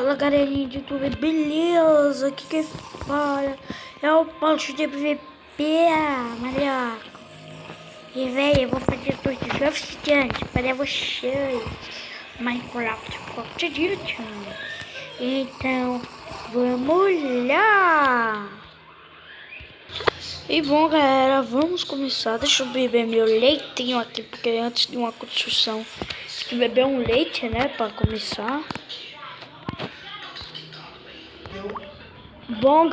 Fala galerinha de YouTube, beleza? Aqui quem fala é o Paulo de PVP, Mariaco. E velho, eu vou fazer tudo de obstante para vocês. Minecraft Pocket Edition. Então, vamos lá! E bom galera, vamos começar. Deixa eu beber meu leitinho aqui, porque antes de uma construção tem que beber um leite, né, para começar. Bom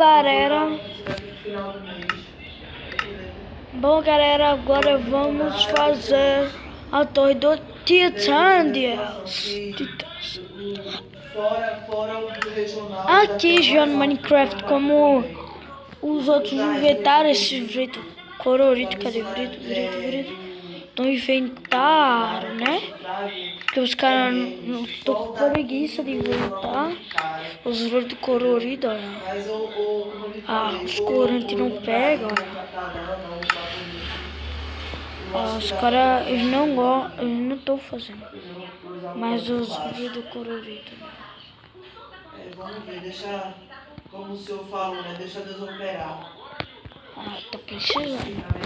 galera, agora vamos fazer a torre do Titãs. Aqui já no Minecraft, como os outros inventaram esse vrito colorido, cadê vrito? Então inventaram, né? Porque os caras não estão com preguiça de inventar os verdes coloridos, olha. Os corantes não pegam, olha. Os caras, eles não gostam, eles não estão fazendo. Mas os verdes coloridos. Vamos ver, deixa, como o senhor falou, né? Deixa Deus operar. Tô precisando.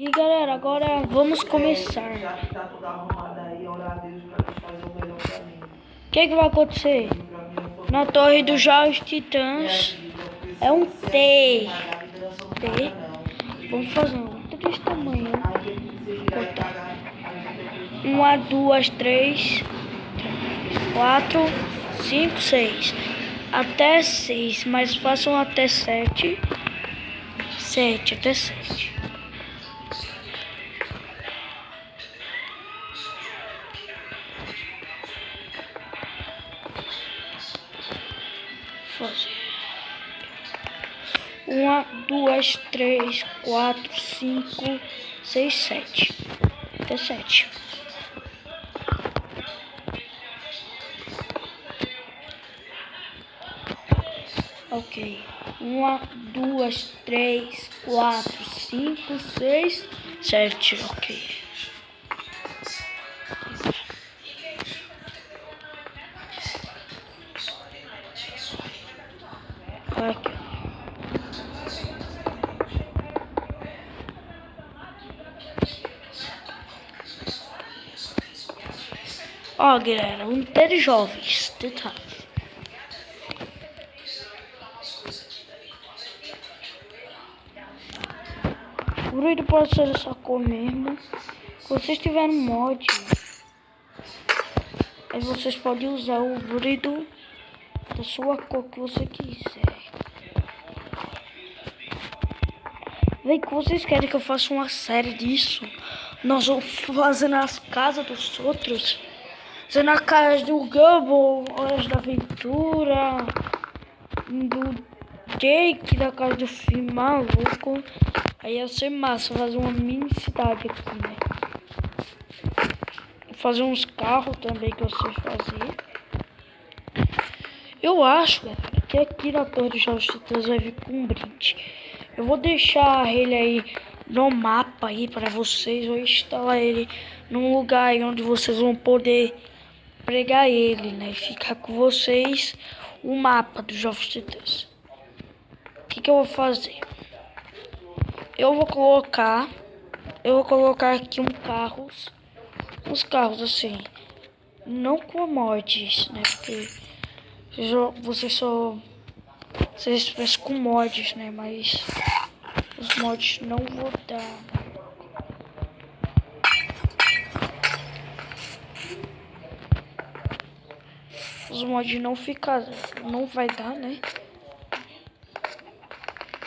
E galera, agora vamos começar. Já que tá tudo arrumado aí, orar a Deus pra Deus fazer o melhor pra mim. O que vai acontecer? Na torre dos Jogos Titãs é um T. Vamos fazer um T desse tamanho. 1, 2, 3, 4, 5, 6. Até 6, mas façam até 7. 7, até 7. Fazer 1, 2, 3, 4, 5, 6, 7. Até 7. Ok. 1, 2, 3, 4, 5, 6, 7. Ok. Aqui. Ó, galera, vamos ter jovens, detalhe. O ruído pode ser essa cor mesmo. Se vocês tiverem mod, aí vocês podem usar o ruído da sua cor que você quiser. Vem que vocês querem que eu faça uma série disso. Nós vamos fazer nas casas dos outros. Fazer na casa do Gumball, Horas da Aventura, do Jake, da casa do filme maluco. Aí ia ser massa fazer uma mini cidade aqui, né? Fazer uns carros também que eu sei fazer. Eu acho, galera, que aqui na Torre dos Jogos Titãs vai vir com um brinde. Eu vou deixar ele aí no mapa aí para vocês. Vou instalar ele num lugar aí onde vocês vão poder pregar ele, né? E ficar com vocês o mapa dos Jogos Titãs. O que eu vou fazer? Eu vou colocar aqui uns carros assim, não com mods, né? Porque vocês pensam com mods, né? Mas os mods não vou dar. Os mods não vai dar, né?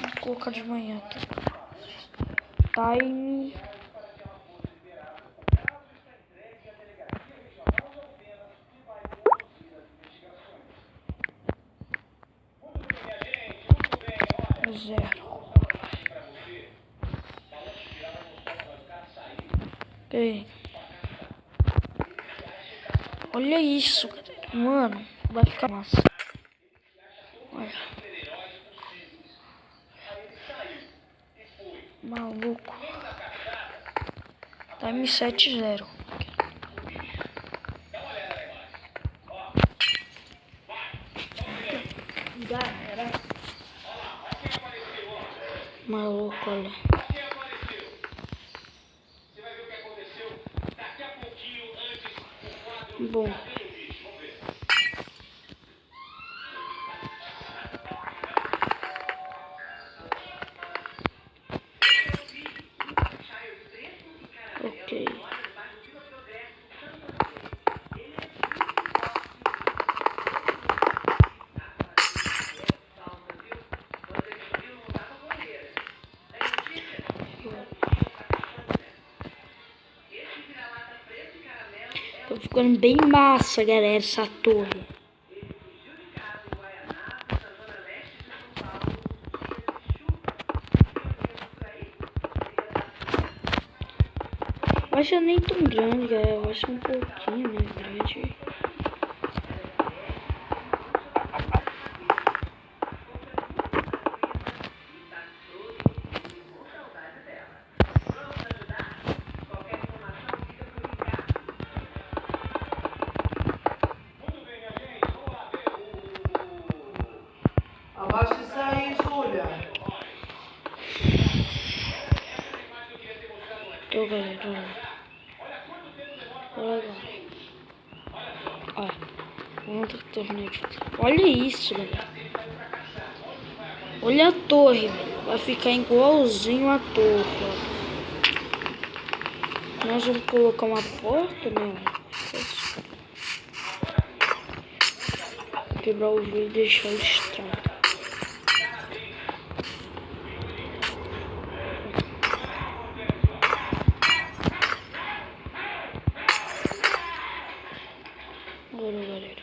Vou colocar de manhã, tá? Time 0. Ok. Olha isso, mano, vai ficar massa. Olha. Maluco. Time 7-0. Maluco, olha. Bom. Ok. Tá ficando bem massa, galera, essa torre. Vai ser nem tão grande, galera. Vai ser um pouquinho mais grande. Abaixa isso aí, Júlia. Tô, galera. Olha. Olha. Vamos terminar aqui. Olha isso, galera. Olha a torre, velho. Vai ficar igualzinho a torre, ó. Nós vamos colocar uma porta, né? Quebrar o vidro e deixar ele estrado. Agora, galera.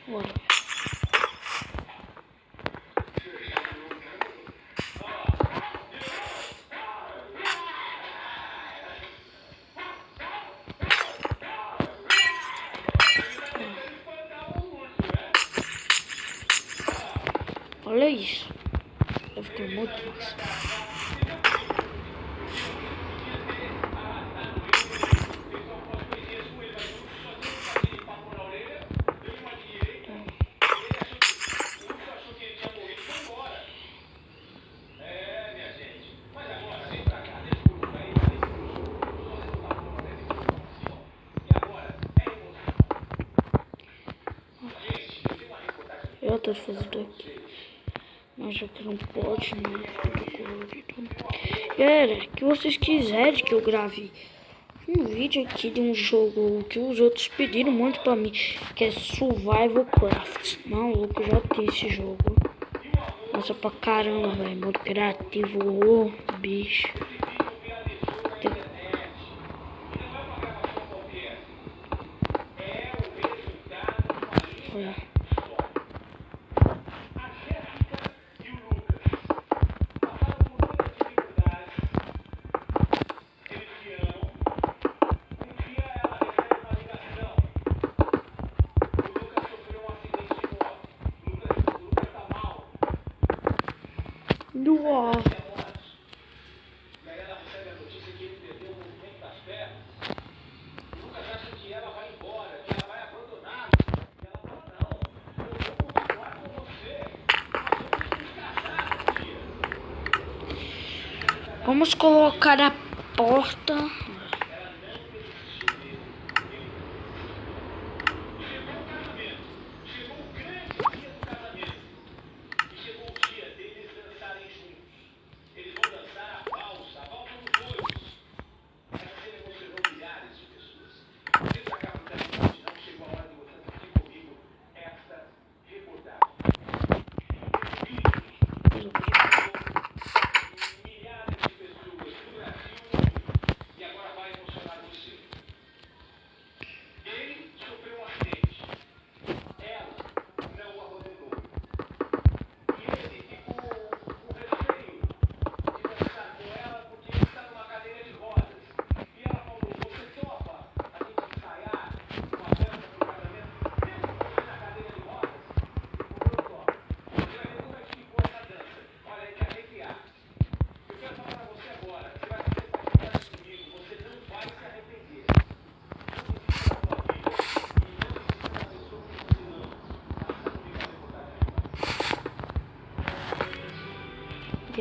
Bora. Olha isso. Vai ficar muito massa. Eu tô fazendo aqui. Mas já que não pode, né? Tudo colorido. Galera, que vocês quiserem que eu grave um vídeo aqui de um jogo que os outros pediram muito pra mim, que é Survival Craft. Maluco, já tem esse jogo. Nossa, pra caramba, velho. Modo criativo, ô bicho. Olha. Nossa. Vamos colocar a porta.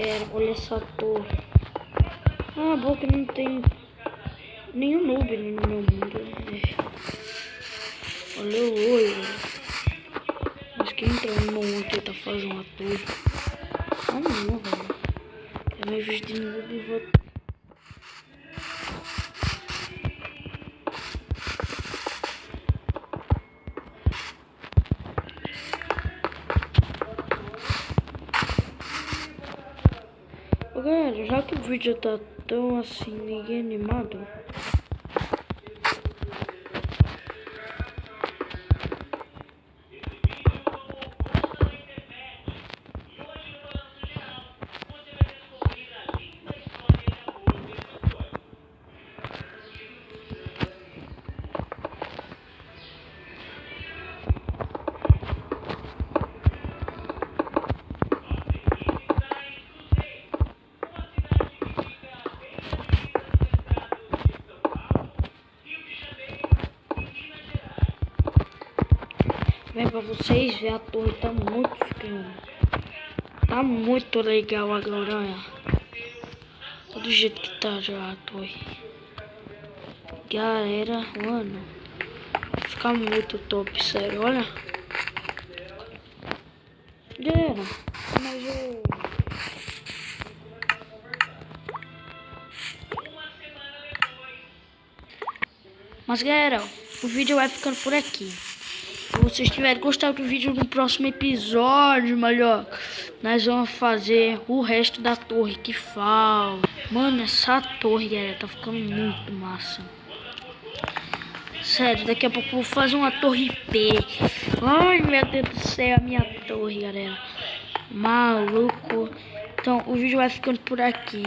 quero. Olha essa torre. Ah, bom que não tem nenhum noob no meu mundo. Olha o olho. Mas quem entra no meu mundo tenta fazer uma torre. Ah não, velho. Eu me vejo de noob e vou... Galera, já que o vídeo tá tão assim, ninguém animado, vem pra vocês ver, a torre tá muito ficando. Tá muito legal agora, olha. Do jeito que tá já a torre. Galera, mano. Fica muito top, sério, olha. Galera, mas eu... Mas galera, o vídeo vai ficando por aqui. Se vocês tiverem gostado do vídeo, no próximo episódio, melhor, nós vamos fazer o resto da torre que falta. Mano, essa torre, galera, tá ficando muito massa. Sério, daqui a pouco eu vou fazer uma torre P. Ai, meu Deus do céu, a minha torre, galera. Maluco. Então, o vídeo vai ficando por aqui.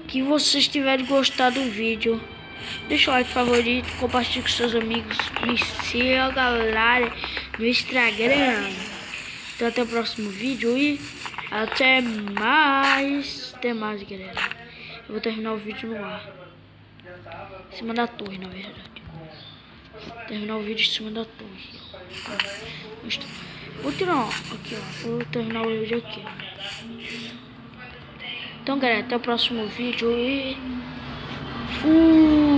Que vocês tiverem gostado do vídeo, deixa o like favorito, compartilhe com seus amigos, me siga, galera, no Instagram. Então até o próximo vídeo e até mais. Até mais, galera. Eu vou terminar o vídeo no ar. Em cima da torre, na verdade. Terminar o vídeo em cima da torre. Vou tirar, aqui ó. Vou terminar o vídeo aqui, ó. Então galera, até o próximo vídeo e fui.